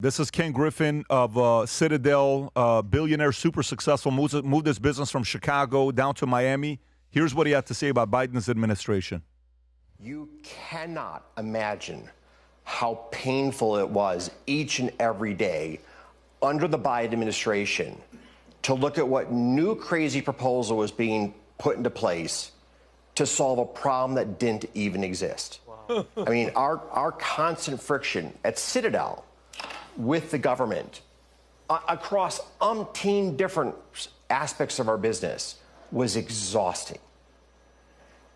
This is Ken Griffin of Citadel, billionaire, super successful, moved his business from Chicago down to Miami. Here's what he had to say about Biden's administration. You cannot imagine how painful it was each and every day under the Biden administration to look at what new crazy proposal was being put into place to solve a problem that didn't even exist. Wow. I mean, our constant friction at Citadel with the government across umpteen different aspects of our business was exhausting.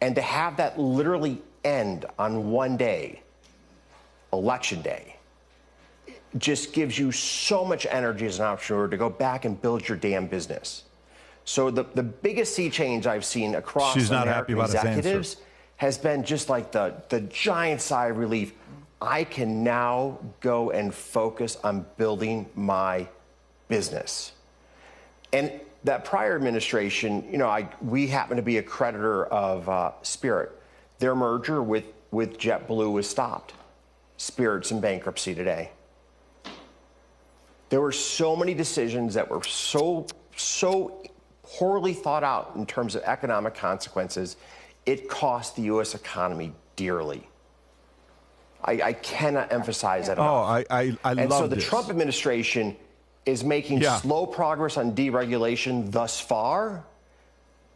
And to have that literally end on one day, Election Day, just gives you so much energy as an entrepreneur to go back and build your damn business. So the biggest sea change I've seen across American executives has been just like the giant sigh of relief. I can now go and focus on building my business. And that prior administration, you know, we happen to be a creditor of Spirit. Their merger with JetBlue was stopped. Spirit's in bankruptcy today. There were so many decisions that were so poorly thought out in terms of economic consequences. It cost the U.S. economy dearly. I cannot emphasize that enough. Oh, I love this. And so the Trump administration is making slow progress on deregulation thus far,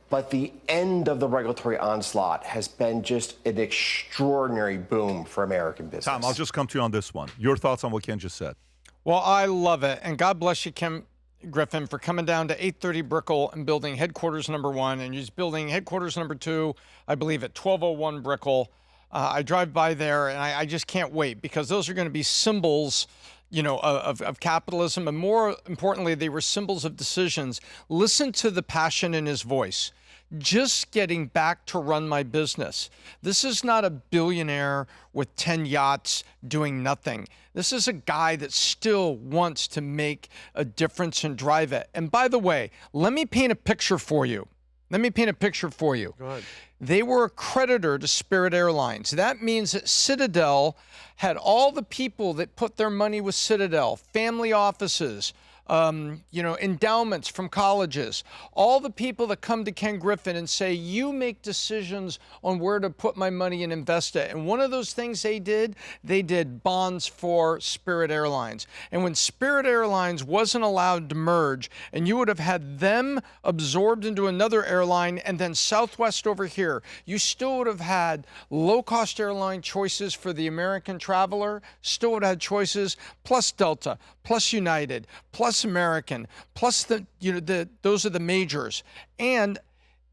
but the end of the regulatory onslaught has been just an extraordinary boom for American business. Tom, I'll just come to you on this one. Your thoughts on what Ken just said. Well, I love it. And God bless you, Ken Griffin, for coming down to 830 Brickell and building headquarters number 1. And you're building headquarters number 2, I believe, at 1201 Brickell. I drive by there, and I just can't wait, because those are going to be symbols, you know, of capitalism. And more importantly, they were symbols of decisions. Listen to the passion in his voice. Just getting back to run my business. This is not a billionaire with 10 yachts doing nothing. This is a guy that still wants to make a difference and drive it. And by the way, let me paint a picture for you. Go ahead. They were a creditor to Spirit Airlines. That means that Citadel had all the people that put their money with Citadel, family offices, you know, endowments from colleges, all the people that come to Ken Griffin and say, you make decisions on where to put my money and invest it. And one of those things they did bonds for Spirit Airlines. And when Spirit Airlines wasn't allowed to merge, and you would have had them absorbed into another airline and then Southwest over here, you still would have had low-cost airline choices for the American traveler, still would have had choices, plus Delta, plus United, plus American, plus those are the majors. And,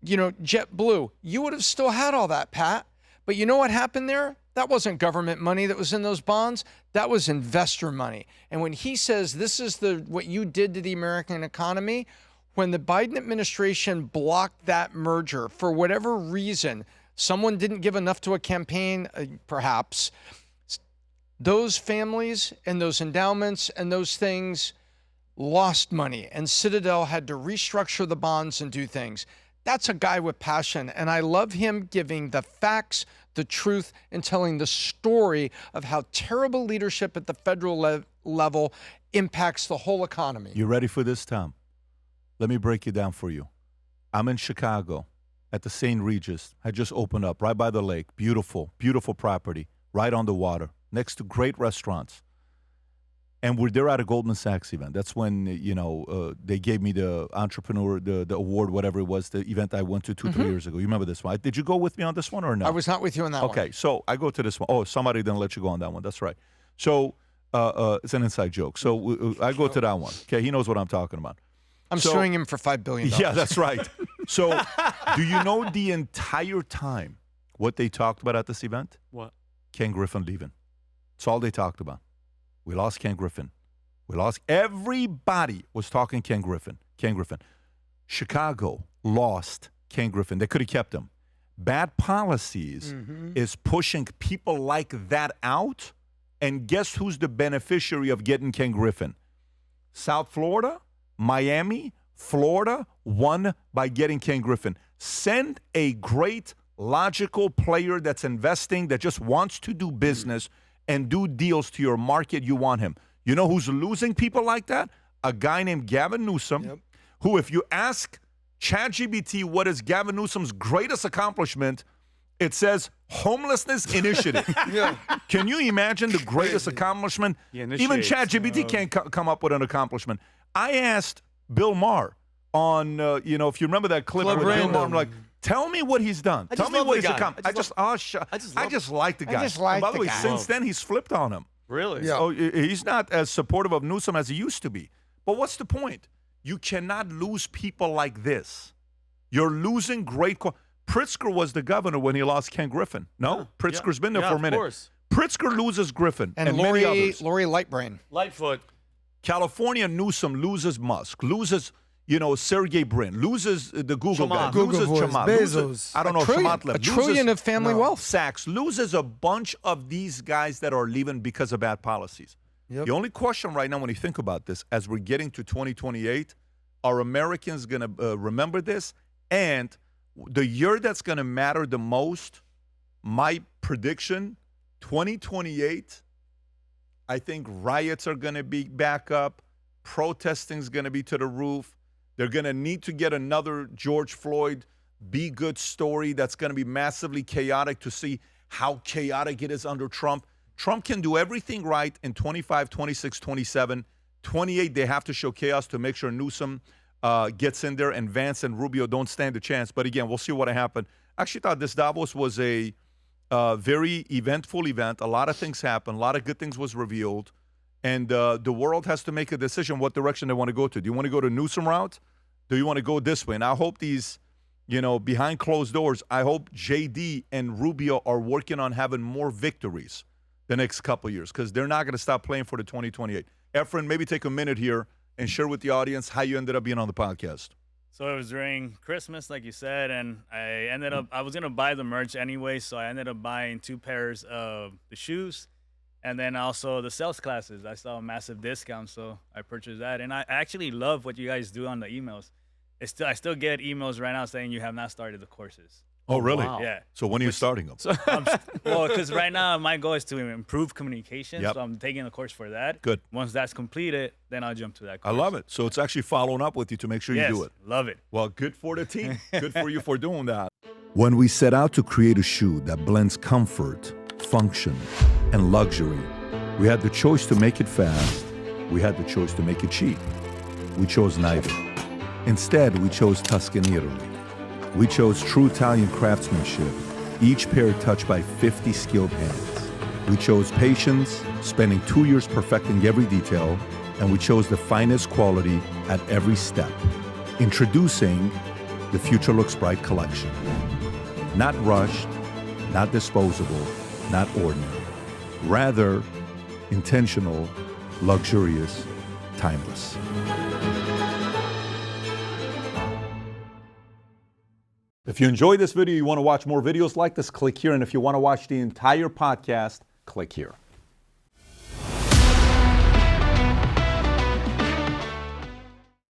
you know, JetBlue, you would have still had all that, Pat. But you know what happened there? That wasn't government money that was in those bonds. That was investor money. And when he says this is what you did to the American economy, when the Biden administration blocked that merger for whatever reason, someone didn't give enough to a campaign, perhaps, those families and those endowments and those things lost money, and Citadel had to restructure the bonds and do things. That's a guy with passion, and I love him giving the facts, the truth, and telling the story of how terrible leadership at the federal level impacts the whole economy. You ready for this, Tom? Let me break it down for you. I'm in Chicago at the St. Regis. I just opened up right by the lake. Beautiful, beautiful property, right on the water, next to great restaurants. And we're there at a Goldman Sachs event. That's when, you know, they gave me the entrepreneur, the award, whatever it was, the event I went to 3 years ago. You remember this one? Did you go with me on this one or no? I was not with you on that one. Okay, so I go to this one. Oh, somebody didn't let you go on that one. That's right. So it's an inside joke. So I go to that one. Okay, he knows what I'm talking about. I'm suing him for $5 billion. Yeah, that's right. So do you know the entire time what they talked about at this event? What? Ken Griffin leaving. That's all they talked about. We lost Ken Griffin. Everybody was talking Ken Griffin. Chicago lost Ken Griffin. They could have kept him. Bad policies is pushing people like that out. And guess who's the beneficiary of getting Ken Griffin? South Florida, Miami, Florida won by getting Ken Griffin. Send a great, logical player that's investing, that just wants to do business and do deals to your market. You want him. You know who's losing people like that? A guy named Gavin Newsom, who, if you ask ChatGPT what is Gavin Newsom's greatest accomplishment, it says homelessness initiative. Can you imagine the greatest accomplishment? Even ChatGPT can't come up with an accomplishment. I asked Bill Maher on, if you remember that clip with Bill Maher, I'm like, tell me what he's done. Tell me what he's accomplished. I just like the guy. And by the way, since then, he's flipped on him. Really? So he's not as supportive of Newsom as he used to be. But what's the point? You cannot lose people like this. You're losing great. Pritzker was the governor when he lost Ken Griffin. No? Pritzker's been there for a minute. Of course. Pritzker loses Griffin and Lori, many others. Lori Lightbrain. Lightfoot. California, Newsom loses Musk, loses, Sergey Brin, loses the Google guy, Google loses voice, Chamath, Bezos. loses, I don't know, Chamath left. A trillion of family wealth. Sachs, loses a bunch of these guys that are leaving because of bad policies. The only question right now when you think about this, as we're getting to 2028, are Americans going to remember this? And the year that's going to matter the most, my prediction, 2028, I think riots are going to be back up. Protesting is going to be to the roof. They're going to need to get another George Floyd be good story that's going to be massively chaotic to see how chaotic it is under Trump. Trump can do everything right in 25, 26, 27. 28, they have to show chaos to make sure Newsom gets in there and Vance and Rubio don't stand a chance. But again, we'll see what happened. I actually thought this Davos was a very eventful event. A lot of things happened. A lot of good things was revealed. And the world has to make a decision what direction they want to go to. Do you want to go to Newsom route? Do you want to go this way? And I hope these, behind closed doors, I hope JD and Rubio are working on having more victories the next couple of years because they're not going to stop playing for the 2028. Efren, maybe take a minute here and share with the audience how you ended up being on the podcast. So it was during Christmas, like you said, and I was going to buy the merch anyway, so I ended up buying 2 pairs of the shoes and then also the sales classes. I saw a massive discount, so I purchased that. And I actually love what you guys do on the emails. I still get emails right now saying you have not started the courses. Oh, really? Wow. Yeah. So when are you starting them? Well, because right now my goal is to improve communication, so I'm taking a course for that. Good. Once that's completed, then I'll jump to that course. I love it. So it's actually following up with you to make sure you do it. Love it. Well, good for the team. Good for you for doing that. When we set out to create a shoe that blends comfort, function, and luxury, we had the choice to make it fast. We had the choice to make it cheap. We chose neither. Instead, we chose Tuscany, Italy. We chose true Italian craftsmanship, each pair touched by 50 skilled hands. We chose patience, spending 2 years perfecting every detail, and we chose the finest quality at every step. Introducing the Future Looks Bright collection. Not rushed, not disposable, not ordinary. Rather, intentional, luxurious, timeless. If you enjoyed this video, you want to watch more videos like this, click here. And if you want to watch the entire podcast, click here.